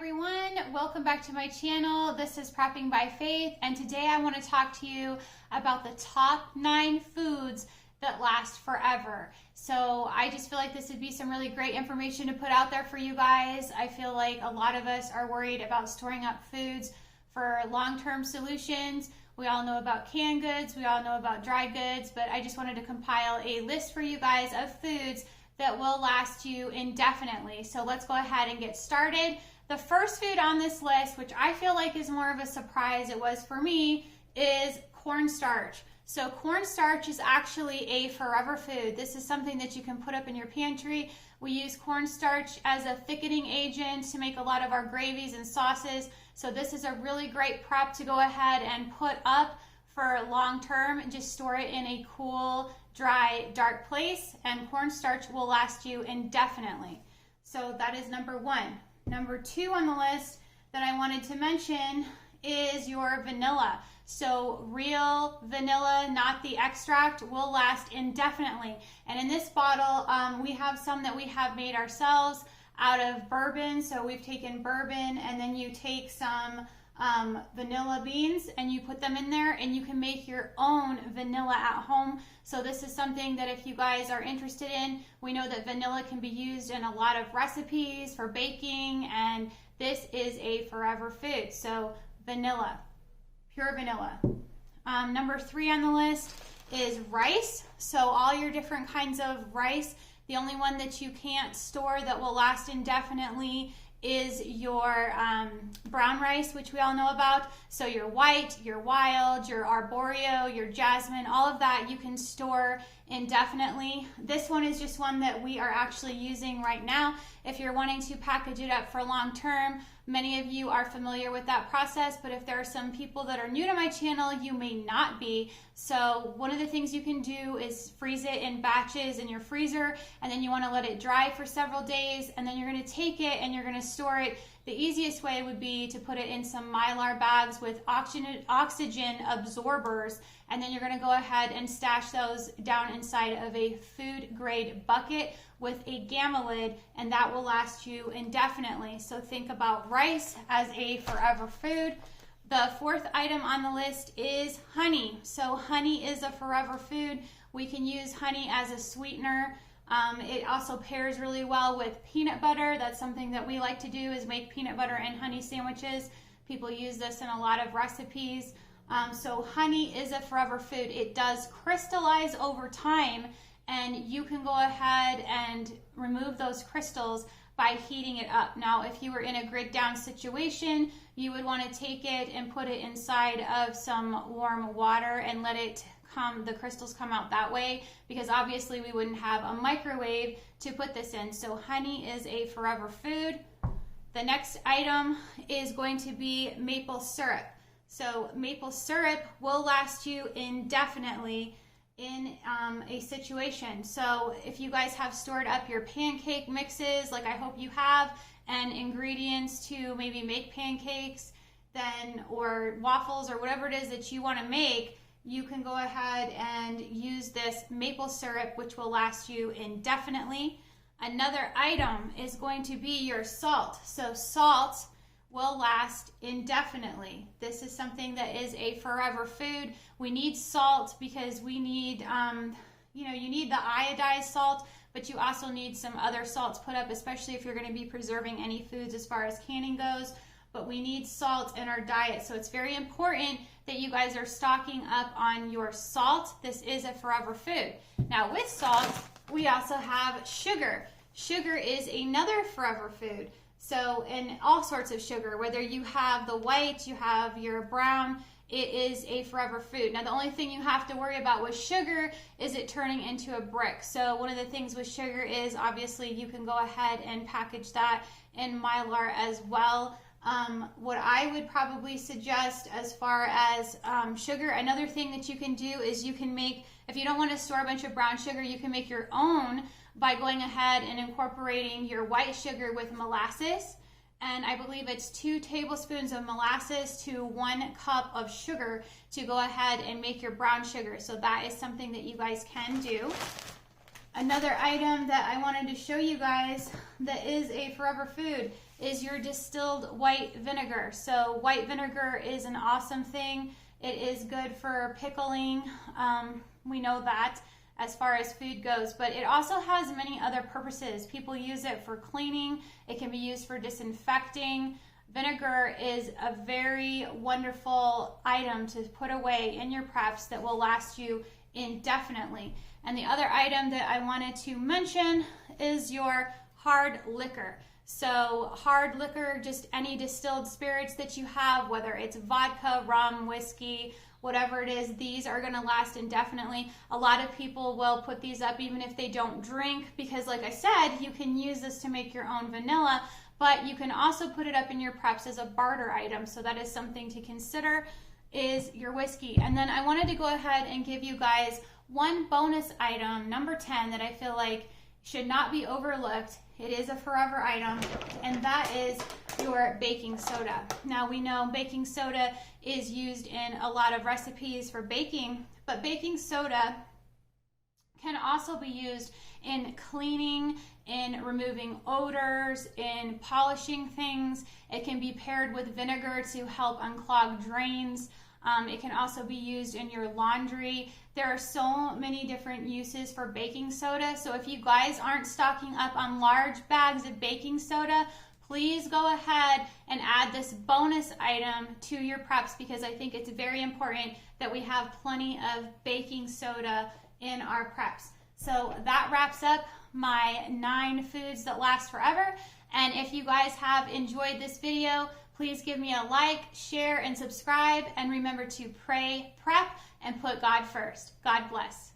everyone, welcome back to my channel. This is Prepping by Faith, and today I want to talk to you about the top 9 foods that last forever. So I just feel like this would be some really great information to put out there for you guys. I feel like a lot of us are worried about storing up foods for long-term solutions. We all know about canned goods, we all know about dry goods, but I just wanted to compile a list for you guys of foods that will last you indefinitely. So let's go ahead and get started. The first food on this list, which I feel like is more of a surprise, it was for me, is cornstarch. So cornstarch is actually a forever food. This is something that you can put up in your pantry. We use cornstarch as a thickening agent to make a lot of our gravies and sauces. So this is a really great prep to go ahead and put up for long term and just store it in a cool, dry, dark place, and cornstarch will last you indefinitely. So that is number 1. Number 2 on the list that I wanted to mention is your vanilla. So real vanilla, not the extract, will last indefinitely. And in this bottle, we have some that we have made ourselves out of bourbon. So we've taken bourbon and then you take some vanilla beans and you put them in there and you can make your own vanilla at home. So this is something that if you guys are interested in, we know that vanilla can be used in a lot of recipes for baking, and this is a forever food. So vanilla, pure vanilla. Number 3 on the list is rice. So all your different kinds of rice. The only one that you can't store that will last indefinitely is your brown rice, which we all know about. So your white, your wild, your arborio, your jasmine, all of that you can store indefinitely. This one is just one that we are actually using right now. If you're wanting to package it up for long term, many of you are familiar with that process, but if there are some people that are new to my channel, you may not be. So one of the things you can do is freeze it in batches in your freezer, and then you want to let it dry for several days, and then you're going to take it and you're going to store it. The easiest way would be to put it in some Mylar bags with oxygen absorbers, and then you're going to go ahead and stash those down inside of a food grade bucket with a gamma lid, and that will last you indefinitely. So think about rice as a forever food. The 4th item on the list is honey. So honey is a forever food. We can use honey as a sweetener. It also pairs really well with peanut butter. That's something that we like to do, is make peanut butter and honey sandwiches. People use this in a lot of recipes. So honey is a forever food. It does crystallize over time, and you can go ahead and remove those crystals by heating it up. Now, if you were in a grid down situation, you would want to take it and put it inside of some warm water and let it the crystals come out that way, because obviously we wouldn't have a microwave to put this in. So honey is a forever food. The next item is going to be maple syrup. So maple syrup will last you indefinitely in a situation. So if you guys have stored up your pancake mixes, like I hope you have, and ingredients to maybe make pancakes, then, or waffles, or whatever it is that you want to make, you can go ahead and use this maple syrup, which will last you indefinitely. Another item is going to be your salt. So salt will last indefinitely. This is something that is a forever food. We need salt because we need, you need the iodized salt, but you also need some other salts put up, especially if you're going to be preserving any foods as far as canning goes. But we need salt in our diet. So it's very important that you guys are stocking up on your salt. This is a forever food. Now with salt, we also have sugar. Sugar is another forever food. So in all sorts of sugar, whether you have the white, you have your brown, it is a forever food. Now the only thing you have to worry about with sugar is it turning into a brick. So one of the things with sugar is obviously you can go ahead and package that in Mylar as well. What I would probably suggest as far as sugar, another thing that you can do is you can make, if you don't want to store a bunch of brown sugar, you can make your own by going ahead and incorporating your white sugar with molasses. And I believe it's 2 tablespoons of molasses to 1 cup of sugar to go ahead and make your brown sugar. So that is something that you guys can do. Another item that I wanted to show you guys that is a forever food is your distilled white vinegar. So white vinegar is an awesome thing. It is good for pickling. We know that as far as food goes, but it also has many other purposes. People use it for cleaning. It can be used for disinfecting. Vinegar is a very wonderful item to put away in your preps that will last you indefinitely. And the other item that I wanted to mention is your hard liquor. So hard liquor, just any distilled spirits that you have, whether it's vodka, rum, whiskey, whatever it is, these are going to last indefinitely. A lot of people will put these up even if they don't drink, because like I said, you can use this to make your own vanilla, but you can also put it up in your preps as a barter item. So that is something to consider, is your whiskey. And then I wanted to go ahead and give you guys one bonus item, number 10, that I feel like should not be overlooked. It is a forever item, and that is your baking soda. Now we know baking soda is used in a lot of recipes for baking, but baking soda can also be used in cleaning, in removing odors, in polishing things. It can be paired with vinegar to help unclog drains. It can also be used in your laundry. There are so many different uses for baking soda. So if you guys aren't stocking up on large bags of baking soda, please go ahead and add this bonus item to your preps, because I think it's very important that we have plenty of baking soda in our preps. So that wraps up my 9 foods that last forever. And if you guys have enjoyed this video, please give me a like, share, and subscribe. And remember to pray, prep, and put God first. God bless.